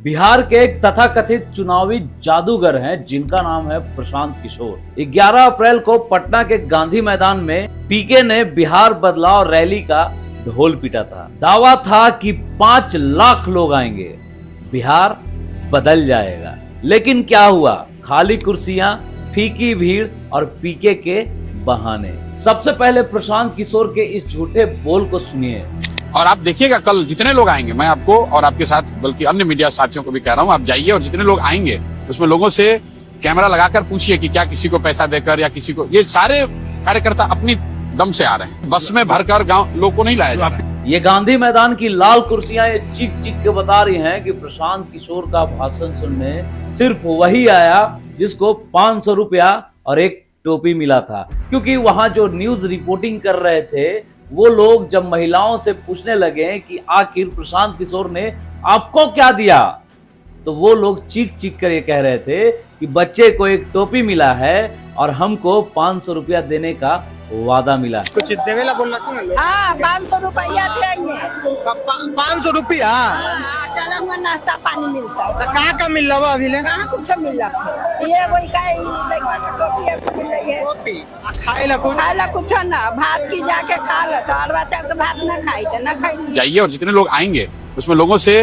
बिहार के एक तथाकथित चुनावी जादूगर हैं जिनका नाम है प्रशांत किशोर। 11 अप्रैल को पटना के गांधी मैदान में पीके ने बिहार बदलाव रैली का ढोल पीटा था। दावा था कि 5 लाख लोग आएंगे, बिहार बदल जाएगा। लेकिन क्या हुआ? खाली कुर्सियां, फीकी भीड़ और पीके के बहाने। सबसे पहले प्रशांत किशोर के इस झूठे बोल को सुनिए। और आप देखिएगा कल जितने लोग आएंगे, मैं आपको और आपके साथ बल्कि अन्य मीडिया साथियों को भी कह रहा हूँ, आप जाइए और जितने लोग आएंगे उसमें लोगों से कैमरा लगाकर पूछिए कि क्या किसी को पैसा देकर या किसी को, ये सारे कार्यकर्ता अपनी दम से आ रहे हैं, बस में भरकर गांव लोग को नहीं लाया जा रहा है। ये गांधी मैदान की लाल कुर्सियां ये चीख चीख के बता रही हैं कि प्रशांत किशोर का भाषण सुनने सिर्फ वही आया जिसको 500 रुपया और एक टोपी मिला था। क्योंकि वहां जो न्यूज रिपोर्टिंग कर रहे थे वो लोग जब महिलाओं से पूछने लगे कि आखिर प्रशांत किशोर ने आपको क्या दिया, तो वो लोग चीख चीख कर ये कह रहे थे कि बच्चे को एक टोपी मिला है और हमको 500 रुपया देने का वादा मिला है। कुछ देवेला बोलना तू ना। हाँ, 500 रुपया देंगे। 500 रुपया? चलो नाश्ता पानी मिलता है। तो कहाँ का मिल रहा है अभी ले? कहाँ कुछ मिल रहा है? ये वही का टोपी मिल रही है। खाए ला कुछ? खाए ला कुछ ना, भात की जाके खा लो तो और बच्चा के भात न खाई तो न खाई। जाइए और जितने लोग आएंगे उसमें लोगों से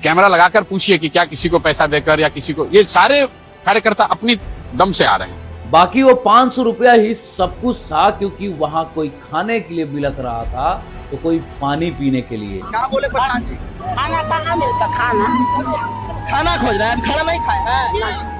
कैमरा लगाकर पूछिए कि क्या किसी को पैसा देकर या किसी को, ये सारे कार्यकर्ता अपनी दम से आ रहे हैं। बाकी वो 500 रुपया ही सब कुछ था, क्योंकि वहाँ कोई खाने के लिए बिलख रहा था तो कोई पानी पीने के लिए। क्या बोले प्रशांत जी? खाना कहाँ मिलता? खाना खोज रहे हैं, खाना नहीं खाए हैं।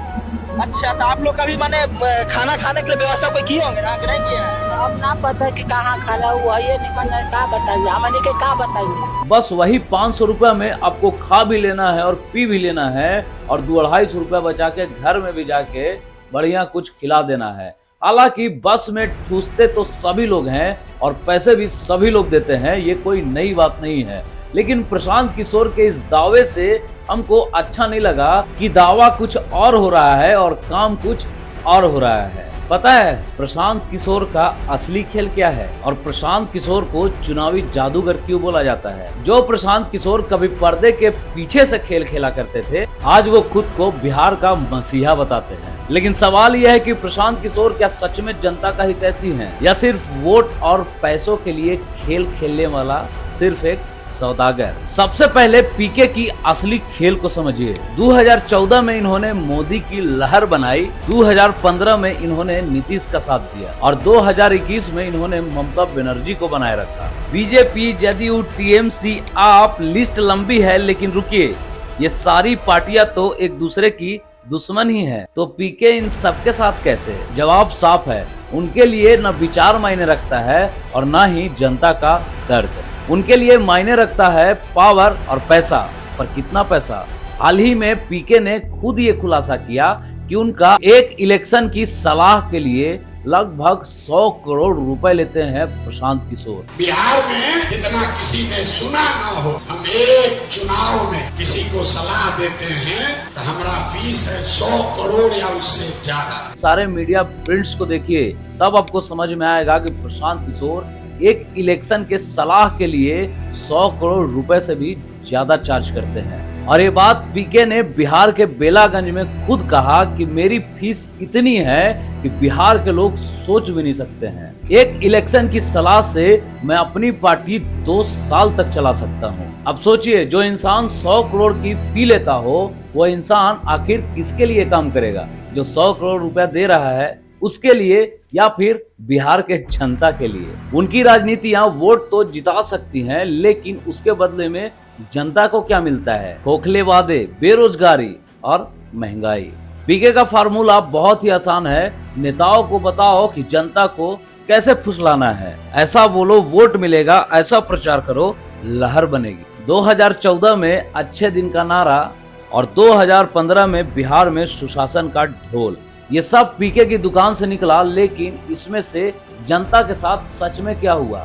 अच्छा, तो आप लोग कभी माने खाना खाने के लिए व्यवस्था कोई किए होंगे ना, कि नहीं किए हैं? अब ना पता कि कहाँ खाना हुआ, ये नहीं पता क्या बताइए, हमने के क्या बताइए। बस वही 500 रुपया में आपको खा भी लेना है और पी भी लेना है और 2-250 रुपया बचा के घर में भी जाके बढ़िया कुछ खिला देना है। हालांकि बस में ठूसते तो सभी लोग हैं और पैसे भी सभी लोग देते हैं, ये कोई नई बात नहीं है। लेकिन प्रशांत किशोर के इस दावे से हमको अच्छा नहीं लगा कि दावा कुछ और हो रहा है और काम कुछ और हो रहा है। पता है प्रशांत किशोर का असली खेल क्या है और प्रशांत किशोर को चुनावी जादूगर क्यों बोला जाता है? जो प्रशांत किशोर कभी पर्दे के पीछे से खेल खेला करते थे, आज वो खुद को बिहार का मसीहा बताते हैं। लेकिन सवाल यह है कि प्रशांत किशोर क्या सच में जनता का हितैषी है या सिर्फ वोट और पैसों के लिए खेल खेलने वाला सिर्फ एक सौदागर? सबसे पहले पीके की असली खेल को समझिए। 2014 में इन्होंने मोदी की लहर बनाई, 2015 में इन्होंने नीतीश का साथ दिया और 2021 में इन्होंने ममता बनर्जी को बनाए रखा। बीजेपी, जदयू, टीएमसी, आप, लिस्ट लंबी है। लेकिन रुकिए, ये सारी पार्टियां तो एक दूसरे की दुश्मन ही है, तो पीके इन सबके साथ कैसे? जवाब साफ है, उनके लिए न विचार मायने रखता है और न ही जनता का दर्द। उनके लिए मायने रखता है पावर और पैसा। पर कितना पैसा? हाल ही में पीके ने खुद ये खुलासा किया कि उनका एक इलेक्शन की सलाह के लिए लगभग 100 करोड़ रुपए लेते हैं प्रशांत किशोर। बिहार में जितना किसी ने सुना ना हो, हम एक चुनाव में किसी को सलाह देते हैं तो हमारा फीस है 100 करोड़ या उससे ज्यादा। सारे मीडिया प्रिंट्स को देखिए, तब आपको समझ में आएगा कि प्रशांत किशोर एक इलेक्शन के सलाह के लिए 100 करोड़ रुपए से भी ज्यादा चार्ज करते हैं। और ये बात पीके ने बिहार के बेलागंज में खुद कहा कि मेरी फीस इतनी है कि बिहार के लोग सोच भी नहीं सकते हैं। एक इलेक्शन की सलाह से मैं अपनी पार्टी 2 साल तक चला सकता हूँ। अब सोचिए, जो इंसान 100 करोड़ की फी लेता हो वो इंसान आखिर किसके लिए काम करेगा? जो 100 करोड़ रुपया दे रहा है उसके लिए या फिर बिहार के जनता के लिए? उनकी राजनीतियां वोट तो जिता सकती हैं, लेकिन उसके बदले में जनता को क्या मिलता है? खोखले वादे, बेरोजगारी और महंगाई। पीके का फार्मूला बहुत ही आसान है। नेताओं को बताओ कि जनता को कैसे फुसलाना है, ऐसा बोलो वोट मिलेगा, ऐसा प्रचार करो लहर बनेगी। 2014 में अच्छे दिन का नारा और 2015 में बिहार में सुशासन का ढोल, ये सब पीके की दुकान से निकला। लेकिन इसमें से जनता के साथ सच में क्या हुआ?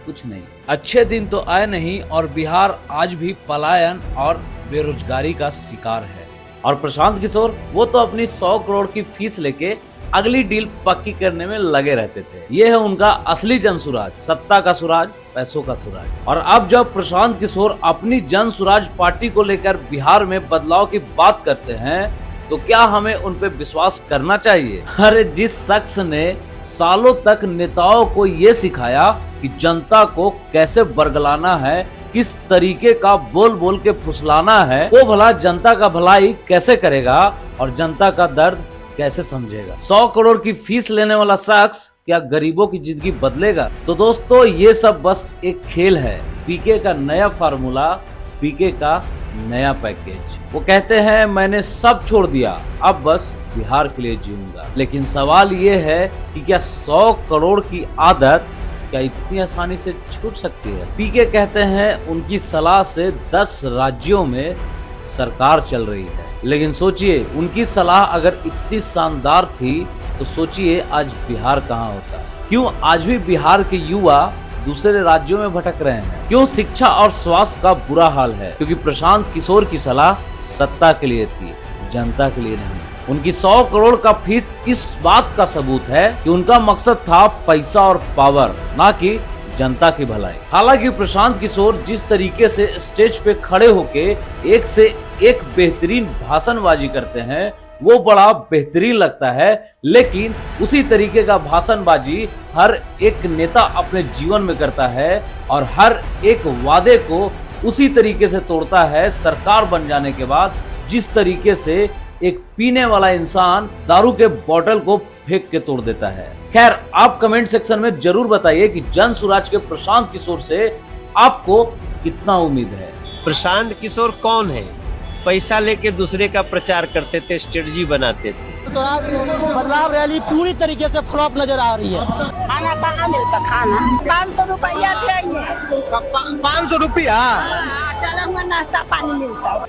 कुछ नहीं। अच्छे दिन तो आए नहीं और बिहार आज भी पलायन और बेरोजगारी का शिकार है। और प्रशांत किशोर वो तो अपनी 100 करोड़ की फीस लेके अगली डील पक्की करने में लगे रहते थे। ये है उनका असली जनसुराज, सत्ता का सुराज, पैसों का सुराज। और अब जब प्रशांत किशोर अपनी जनसुराज पार्टी को लेकर बिहार में बदलाव की बात करते हैं तो क्या हमें उन पे विश्वास करना चाहिए? अरे जिस शख्स ने सालों तक नेताओं को ये सिखाया कि जनता को कैसे बरगलाना है, किस तरीके का बोल बोल के फुसलाना है, वो भला जनता का भलाई कैसे करेगा और जनता का दर्द कैसे समझेगा? 100 करोड़ की फीस लेने वाला शख्स क्या गरीबों की जिंदगी बदलेगा? तो दोस्तों ये सब बस एक खेल है। पीके का नया फार्मूला, पीके का नया पैकेज। वो कहते हैं मैंने सब छोड़ दिया, अब बस बिहार के लिए जीऊंगा। लेकिन सवाल ये है कि क्या 100 करोड़ की आदत क्या इतनी आसानी से छूट सकती है? पीके कहते हैं उनकी सलाह से 10 राज्यों में सरकार चल रही है। लेकिन सोचिए उनकी सलाह अगर इतनी शानदार थी तो सोचिए आज बिहार कहाँ होता। क्यों आज भी बिहार के युवा दूसरे राज्यों में भटक रहे हैं? क्यों शिक्षा और स्वास्थ्य का बुरा हाल है? क्योंकि प्रशांत किशोर की सलाह सत्ता के लिए थी, जनता के लिए नहीं। उनकी 100 करोड़ का फीस इस बात का सबूत है कि उनका मकसद था पैसा और पावर, ना कि जनता की भलाई। हालांकि प्रशांत किशोर जिस तरीके से स्टेज पे खड़े होके एक से एक बेहतरीन भाषणबाजी करते हैं वो बड़ा बेहतरीन लगता है, लेकिन उसी तरीके का भाषणबाजी हर एक नेता अपने जीवन में करता है और हर एक वादे को उसी तरीके से तोड़ता है सरकार बन जाने के बाद, जिस तरीके से एक पीने वाला इंसान दारू के बोतल को फेंक के तोड़ देता है। खैर आप कमेंट सेक्शन में जरूर बताइए कि जनसुराज के प्रशांत किशोर से आपको कितना उम्मीद है। प्रशांत किशोर कौन है? पैसा लेके दूसरे का प्रचार करते थे, स्ट्रेटजी बनाते थे। बदलाव रैली पूरी तरीके से फ्लॉप नजर आ रही है। खाना कहाँ मिलता? खाना 500 रुपया देंगे। 500 रुपया? चलो नाश्ता पानी मिलता।